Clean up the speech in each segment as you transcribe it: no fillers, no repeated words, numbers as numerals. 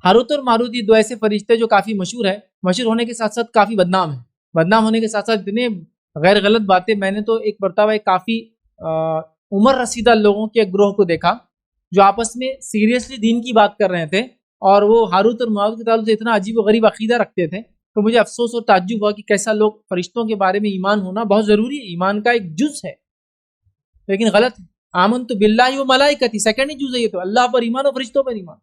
Harut اور ماروت یہ دو ایسے فرشتے جو کافی مشہور ہے، مشہور ہونے کے ساتھ ساتھ کافی بدنام ہے، بدنام ہونے کے ساتھ ساتھ اتنے غیر غلط باتیں. میں نے تو ایک مرتبہ ایک کافی عمر رسیدہ لوگوں کے گروہ کو دیکھا جو آپس میں سیریسلی دین کی بات کر رہے تھے، اور وہ ہاروت اور ماروت کے تعلق سے اتنا عجیب و غریب عقیدہ رکھتے تھے. تو مجھے افسوس اور تعجب ہوا کہ کیسا لوگ، فرشتوں کے بارے میں ایمان ہونا بہت ضروری ہے، ایمان کا ایک جز ہے، لیکن غلط ہے. آمنت باللہ و ملائکتی، سیکنڈ ہی جز ہے یہ تو، اللہ پر ایمان اور فرشتوں پر ایمان.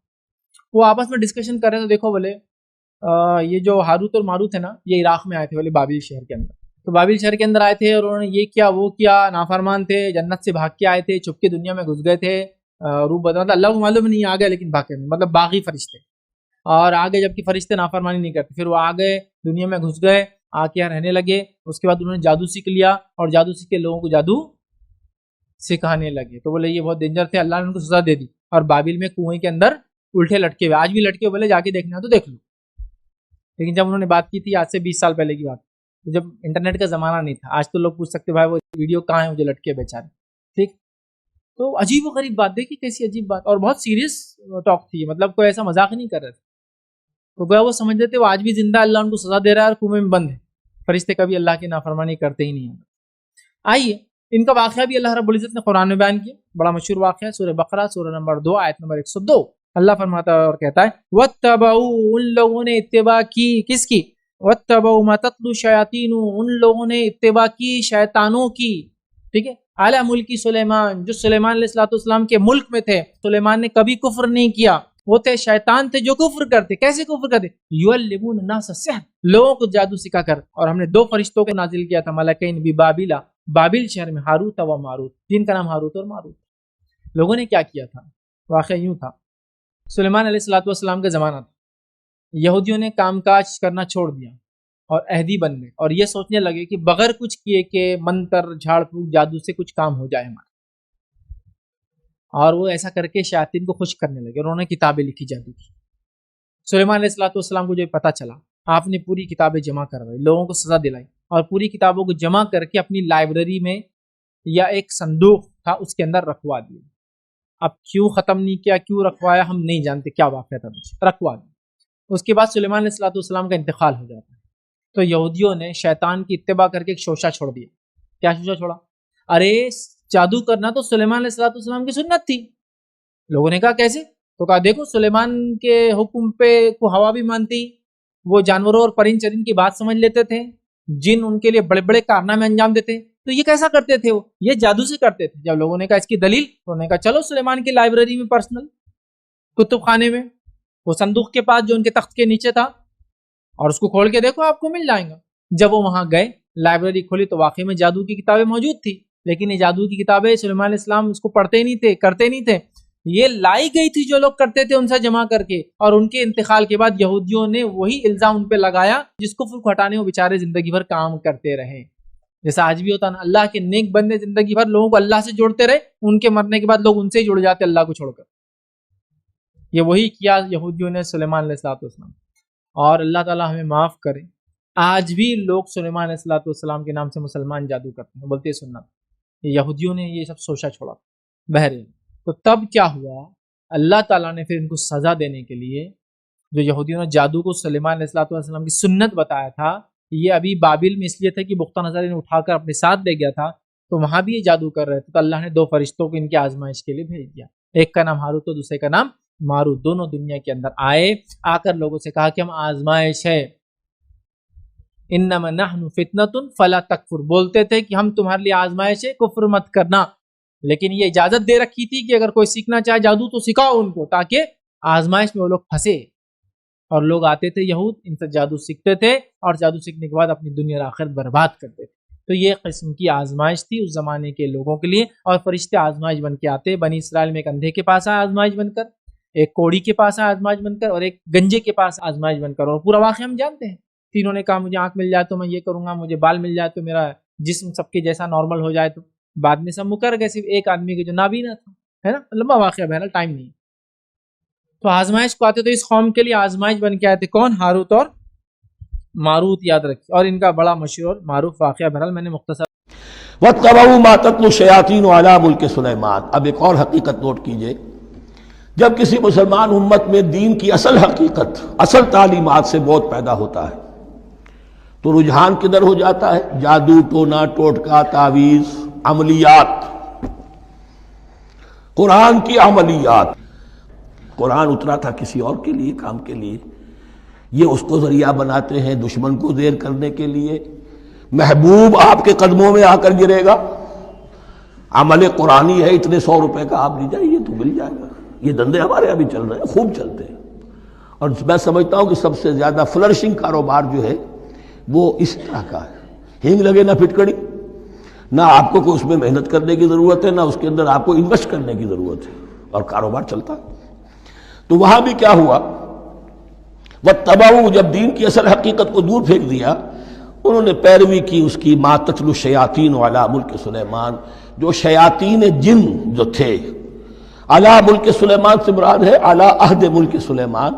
وہ آپس میں ڈسکشن کر رہے تھے. دیکھو بولے یہ جو ہاروت اور ماروت ہے نا، یہ عراق میں آئے تھے بولے بابل شہر کے اندر. تو بابل شہر کے اندر آئے تھے اور انہوں نے یہ کیا وہ کیا، نافرمان تھے، جنت سے بھاگ کے آئے تھے، چھپ کے دنیا میں گھس گئے تھے. روح بدل، مطلب اللہ کو معلوم نہیں آ گئے لیکن بھاگ گئے، مطلب باغی فرشتے. اور آگے جبکہ فرشتے نافرمانی نہیں کرتے، پھر وہ آ گئے دنیا میں گھس گئے، آ کے یہاں رہنے لگے. اس کے بعد انہوں نے جادو سیکھ لیا اور جادو سیکھ کے لوگوں کو جادو سکھانے لگے. تو بولے یہ بہت ڈینجر تھے، اللہ نے ان کو سزا دے دی. اور بابل میں کنویں کے اندر الٹے لٹکے ہوئے، آج بھی لٹکے ہوئے، بولے جا کے دیکھنا تو دیکھ لو. لیکن جب انہوں نے بات کی تھی آج سے 20 سال پہلے کی بات، تو جب انٹرنیٹ کا زمانہ نہیں تھا. آج تو لوگ پوچھ سکتے بھائی وہ ویڈیو کہاں ہے، مجھے لٹکے بیچارے. ٹھیک، تو عجیب و غریب بات، دیکھیے کیسی عجیب بات، اور بہت سیریس ٹاک تھی، مطلب کوئی ایسا مذاق نہیں کر رہے تھے. تو گویا وہ سمجھ رہے تھے وہ آج بھی زندہ، اللہ ان کو سزا دے رہا ہے اور کنویں میں بند ہے. فرشتے کبھی اللہ کی نافرمانی کرتے ہی نہیں ہیں. آئیے ان کا واقعہ بھی اللہ رب العزت نے قرآن میں بیان کیا، بڑا مشہور واقعہ ہے، سورہ بقرہ سورہ نمبر 2 آیت نمبر 102. اللہ فرماتا ہے اور کہتا ہے وَاتَّبَعُوا، ان لوگوں نے اتباع کی، کس کی؟ وَاتَّبَعُوا مَا تَتْلُو الشَّيَاطِينُ، ان لوگوں نے اتباع کی شیطانوں کی. ٹھیک ہے، اعلیٰ ملکی سلیمان، جو سلیمان علیہ السلام کے ملک میں تھے. سلیمان نے کبھی کفر نہیں کیا، وہ تھے شیطان تھے جو کفر کرتے. کیسے کفر کرتے؟ یعلمون الناس السحر، لوگوں کو جادو سکھا کر. اور ہم نے 2 فرشتوں کو نازل کیا تھا، ملکین ببابل، بابل شہر میں، ہاروت و ماروت، جن کا نام ہاروت اور ماروت. لوگوں نے کیا کیا تھا؟ واقعہ یوں تھا، سلیمان علیہ السلام کا زمانہ تھا. یہودیوں نے کام کاج کرنا چھوڑ دیا اور عہدی بن گئے، اور یہ سوچنے لگے کہ بغیر کچھ کیے کہ منتر جھاڑ پھونک جادو سے کچھ کام ہو جائے ہمارا. اور وہ ایسا کر کے شیاطین کو خوش کرنے لگے، انہوں نے کتابیں لکھی جادو کی. سلیمان علیہ السلام کو جو پتہ چلا، آپ نے پوری کتابیں جمع کروائی، لوگوں کو سزا دلائی، اور پوری کتابوں کو جمع کر کے اپنی لائبریری میں یا ایک صندوق تھا اس کے اندر رکھوا دیا. اب کیوں ختم نہیں کیا، کیوں رکھوایا ہم نہیں جانتے، کیا واقعہ تھا، رکھوا دیا. اس کے بعد سلیمان علیہ السلام کا انتقال ہو جاتا ہے. تو یہودیوں نے شیطان کی اتباع کر کے ایک شوشہ چھوڑ دیا. کیا شوشہ چھوڑا؟ ارے جادو کرنا تو سلیمان علیہ السلام کی سنت تھی. لوگوں نے کہا کیسے؟ تو کہا دیکھو سلیمان کے حکم پہ کو ہوا بھی مانتی، وہ جانوروں اور پرند چرند کی بات سمجھ لیتے تھے، جن ان کے لیے بڑے بڑے کارنامے انجام دیتے. تو یہ کیسا کرتے تھے؟ وہ یہ جادو سے کرتے تھے. جب لوگوں نے کہا اس کی دلیل، تو انہوں نے کہا چلو سلیمان کی لائبریری میں، پرسنل کتب خانے میں، وہ صندوق کے پاس جو ان کے تخت کے نیچے تھا، اور اس کو کھول کے دیکھو آپ کو مل جائے گا. جب وہ وہاں گئے، لائبریری کھولی تو واقعی میں جادو کی کتابیں موجود تھی. لیکن یہ جادو کی کتابیں سلیمان علیہ السلام اس کو پڑھتے نہیں تھے، کرتے نہیں تھے. یہ لائی گئی تھی جو لوگ کرتے تھے ان سے جمع کر کے، اور ان کے انتقال کے بعد یہودیوں نے وہی الزام ان پہ لگایا جس کو کفر کو ہٹانے وہ بیچارے زندگی بھر کام کرتے رہے. جیسا آج بھی ہوتا نا، اللہ کے نیک بندے زندگی بھر لوگوں کو اللہ سے جوڑتے رہے، ان کے مرنے کے بعد لوگ ان سے ہی جڑ جاتے اللہ کو چھوڑ کر. یہ وہی کیا یہودیوں نے سلیمان علیہ السلام. اور اللہ تعالی ہمیں معاف کرے، آج بھی لوگ سلیمان علیہ السلام کے نام سے مسلمان جادو کرتے ہیں، بولتے سنت. یہ یہودیوں نے یہ سب سوچا چھوڑا. بہرحال تو تب کیا ہوا، اللہ تعالیٰ نے پھر ان کو سزا دینے کے لیے، جو یہودیوں نے جادو کو سلیمان علیہ السلام کی سنت بتایا تھا، یہ ابھی بابل میں اس لیے تھا کہ بختہ نظر انہیں اٹھا کر اپنے ساتھ لے گیا تھا، تو وہاں بھی یہ جادو کر رہے تھے. تو اللہ نے 2 فرشتوں کو ان کی آزمائش کے لیے بھیج دیا. ایک کا نام ہاروت اور دوسرے کا نام ماروت. دونوں دنیا کے اندر آئے، آ کر لوگوں سے کہا کہ ہم آزمائش ہے، انما نحن فتنۃ فلا تکفر، بولتے تھے کہ ہم تمہارے لیے آزمائش ہے، کفر مت کرنا. لیکن یہ اجازت دے رکھی تھی کہ اگر کوئی سیکھنا چاہے جادو تو سکھاؤ ان کو، تاکہ آزمائش میں وہ لوگ پھنسے. اور لوگ آتے تھے یہود، ان سے جادو سیکھتے تھے، اور جادو سیکھنے کے بعد اپنی دنیا اور آخرت برباد کرتے تھے. تو یہ قسم کی آزمائش تھی اس زمانے کے لوگوں کے لیے. اور فرشتے آزمائش بن کے آتے. بنی اسرائیل میں ایک اندھے کے پاس آئے آزمائش بن کر، ایک کوڑی کے پاس آئے آزمائش بن کر، اور ایک گنجے کے پاس آزمائش بن کر. اور پورا واقعہ ہم جانتے ہیں. تینوں نے کہا مجھے آنکھ مل جائے تو میں یہ کروں گا، مجھے بال مل جائے تو میرا جسم سب کے جیسا نارمل ہو جائے. تو بعد میں سب مکر گئے، صرف ایک آدمی کے جو نابینا تھا، ہے نا. لمبا واقعہ، بہرحال ٹائم نہیں. تو آزمائش کو آتے تو اس قوم کے لیے آزمائش بن کے آئے تھے. کون؟ ہاروت اور ماروت، یاد رکھیے. اور ان کا بڑا مشہور معروف واقعہ بہرحال میں نے مختصر. وَاتَّبَعُوا مَا تَتْلُو الشَّيَاطِينُ عَلَىٰ مُلْكِ سُلَيْمَانَ. اب ایک اور حقیقت نوٹ کیجئے جب کسی مسلمان امت میں دین کی اصل حقیقت، اصل تعلیمات سے بہت پیدا ہوتا ہے تو رجحان کدھر ہو جاتا ہے؟ جادو، ٹونا ٹوٹکا، تعویذ، عملیات، قرآن کی عملیات۔ قرآن اترا تھا کسی اور کے لیے، کام کے لیے، یہ اس کو ذریعہ بناتے ہیں دشمن کو زیر کرنے کے لیے۔ محبوب آپ کے قدموں میں آ کر گرے گا، عمل قرآنی ہے، اتنے 100 روپے کا آپ لے جائیے تو مل جائے گا۔ یہ دندے ہمارے یہاں بھی چل رہے ہیں، خوب چلتے ہیں، اور میں سمجھتا ہوں کہ سب سے زیادہ فلرشنگ کاروبار جو ہے وہ اس طرح کا ہے۔ ہینگ لگے نہ پھٹکڑی، نہ آپ کو کوئی اس میں محنت کرنے کی ضرورت ہے، نہ اس کے اندر آپ کو انویسٹ کرنے کی ضرورت ہے، اور کاروبار چلتا ہے۔ تو وہاں بھی کیا ہوا، وَاتَّبَعُوا، جب دین کی اصل حقیقت کو دور پھینک دیا، انہوں نے پیروی کی اس کی مَا تَتْلُو الشَّيَاطِينُ عَلَىٰ مُلْكِ سلیمان، جو شیاطین جن جو تھے، علی ملک سلیمان سے مراد ہے علی عہد ملک سلیمان،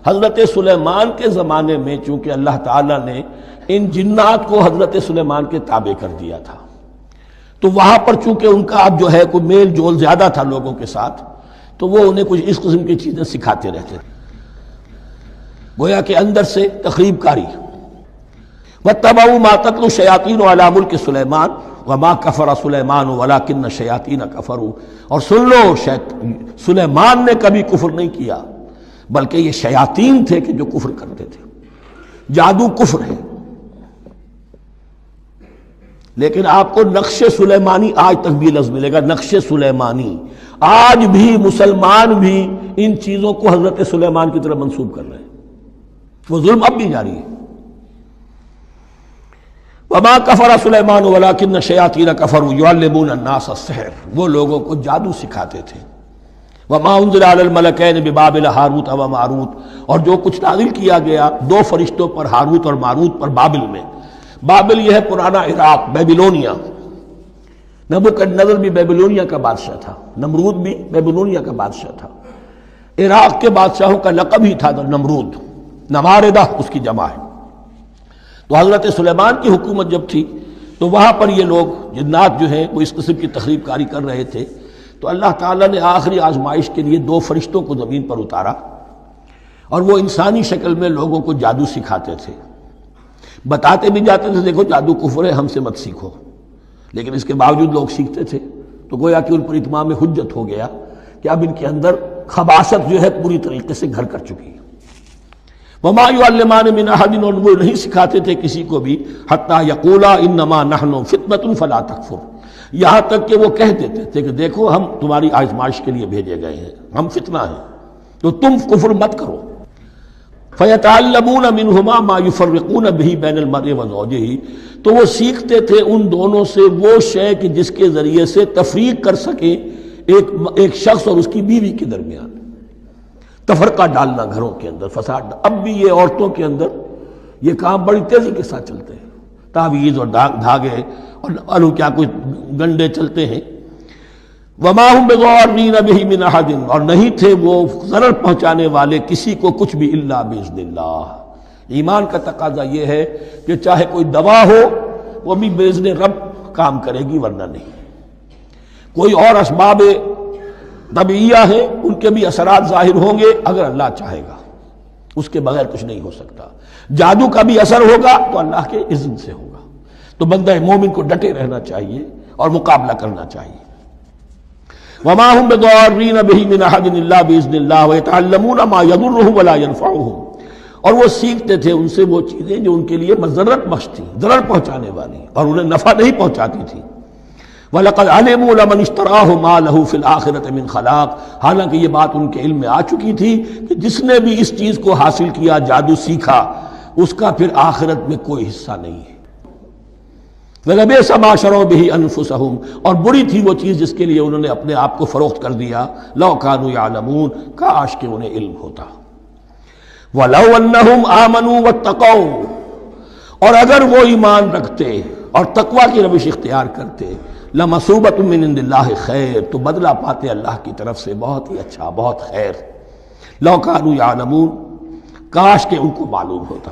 حضرت سلیمان کے زمانے میں، چونکہ اللہ تعالیٰ نے ان جنات کو حضرت سلیمان کے تابع کر دیا تھا، تو وہاں پر چونکہ ان کا اب جو ہے کوئی میل جول زیادہ تھا لوگوں کے ساتھ، تو وہ انہیں کچھ اس قسم کی چیزیں سکھاتے رہتے تھے، گویا کہ اندر سے تخریب کاری۔ وَاتَّبَعُوا مَا تَتْلُو الشَّيَاطِينُ عَلَىٰ مُلْكِ سُلَيْمَانَ وَمَا كَفَرَ سُلَيْمَانُ وَلَٰكِنَّ الشَّيَاطِينَ كَفَرُوا، اور سن لو، سلیمان نے کبھی کفر نہیں کیا، بلکہ یہ شیاطین تھے کہ جو کفر کرتے تھے۔ جادو کفر ہے، لیکن آپ کو نقش سلیمانی آج تک بھی لفظ ملے گا، نقش سلیمانی۔ آج بھی مسلمان بھی ان چیزوں کو حضرت سلیمان کی طرف منسوب کر رہے ہیں، وہ ظلم اب بھی جاری ہے۔ وما کفر سلیمان ولکن الشیاطین کفروا یعلمون الناس السحر، وہ لوگوں کو جادو سکھاتے تھے۔ وما انزل علی الملکین ببابل ہاروت و ماروت، اور جو کچھ نازل کیا گیا 2 فرشتوں پر، ہاروت اور ماروت پر، بابل میں۔ بابل یہ ہے پرانا عراق، بیبلونیا۔ نبوکدنضر بھی بیبلونیا کا بادشاہ تھا، نمرود بھی بیبلونیا کا بادشاہ تھا۔ عراق کے بادشاہوں کا لقب ہی تھا نمرود، نماردہ اس کی جمع ہے۔ تو حضرت سلیمان کی حکومت جب تھی تو وہاں پر یہ لوگ جنات جو ہیں وہ اس قسم کی تخریب کاری کر رہے تھے، تو اللہ تعالیٰ نے آخری آزمائش کے لیے 2 فرشتوں کو زمین پر اتارا، اور وہ انسانی شکل میں لوگوں کو جادو سکھاتے تھے، بتاتے بھی جاتے تھے دیکھو جادو کفر ہے، ہم سے مت سیکھو، لیکن اس کے باوجود لوگ سیکھتے تھے، تو گویا کہ ان پر اتمام حجت ہو گیا کہ اب ان کے اندر خباثت جو ہے پوری طریقے سے گھر کر چکی ہے۔ وما یعلمان من احد، اور وہ نہیں سکھاتے تھے کسی کو بھی، حتی یقولا انما نحن فتنۃ فلا تکفر، یہاں تک کہ وہ کہہ دیتے تھے کہ دیکھو ہم تمہاری آزمائش کے لیے بھیجے گئے ہیں، ہم فتنہ ہیں، تو تم کفر مت کرو۔ فیتعلمون منہما ما یفرقون به بین المرء وزوجہ، تو وہ سیکھتے تھے ان دونوں سے وہ شے کہ جس کے ذریعے سے تفریق کر سکیں ایک شخص اور اس کی بیوی کے درمیان، تفرقہ ڈالنا گھروں کے اندر، فساد۔ اب بھی یہ عورتوں کے اندر یہ کام بڑی تیزی کے ساتھ چلتے ہیں، تعویذ اور دھاگے اور کیا کچھ گنڈے چلتے ہیں۔ وما هم بضارین بہ من احد، اور نہیں تھے وہ ضرر پہنچانے والے کسی کو کچھ بھی الا باذن اللہ۔ ایمان کا تقاضا یہ ہے کہ چاہے کوئی دوا ہو وہ بھی باذن رب کام کرے گی، ورنہ نہیں۔ کوئی اور اسباب طبیعیہ ہیں، ان کے بھی اثرات ظاہر ہوں گے اگر اللہ چاہے گا، اس کے بغیر کچھ نہیں ہو سکتا۔ جادو کا بھی اثر ہوگا تو اللہ کے اذن سے ہوگا، تو بندہ مومن کو ڈٹے رہنا چاہیے اور مقابلہ کرنا چاہیے۔ وما هم بضارین بہ من احد الا باذن اللہ ویتعلمون ما یضرهم ولا ينفعهم، اور وہ سیکھتے تھے ان سے وہ چیزیں جو ان کے لیے مضرت بخش تھی، ضرر پہنچانے والی، اور انہیں نفع نہیں پہنچاتی تھی۔ وَلَقَدْ عَلِمُوا لَمَنِ اشْتَرَاهُ مَا لَهُ فِي الْآخِرَةِ مِنْ خَلَاقٍ، حالانکہ یہ بات ان کے علم میں آ چکی تھی کہ جس نے بھی اس چیز کو حاصل کیا، جادو سیکھا، اس کا پھر آخرت میں کوئی حصہ نہیں ہے۔ وَلَبِئْسَ مَا شَرَوْا بِهِ أَنفُسَهُمْ، اور بری تھی وہ چیز جس کے لیے انہوں نے اپنے آپ کو فروخت کر دیا۔ لَوْ كَانُوا يَعْلَمُونَ، کاش کہ انہیں علم ہوتا۔ وَلَوْ أَنَّهُمْ آمَنُوا وَاتَّقَوْا، اور اگر وہ ایمان رکھتے اور تقوی کی روش اختیار کرتے، لَمَثُوبَةٌ مِّنْ عِندِ اللَّهِ خَيْرٌ، تو بدلہ پاتے اللہ کی طرف سے بہت ہی اچھا، بہت خیر۔ لَوْ كَانُوا يَعْلَمُونَ، کاش کہ ان کو معلوم ہوتا۔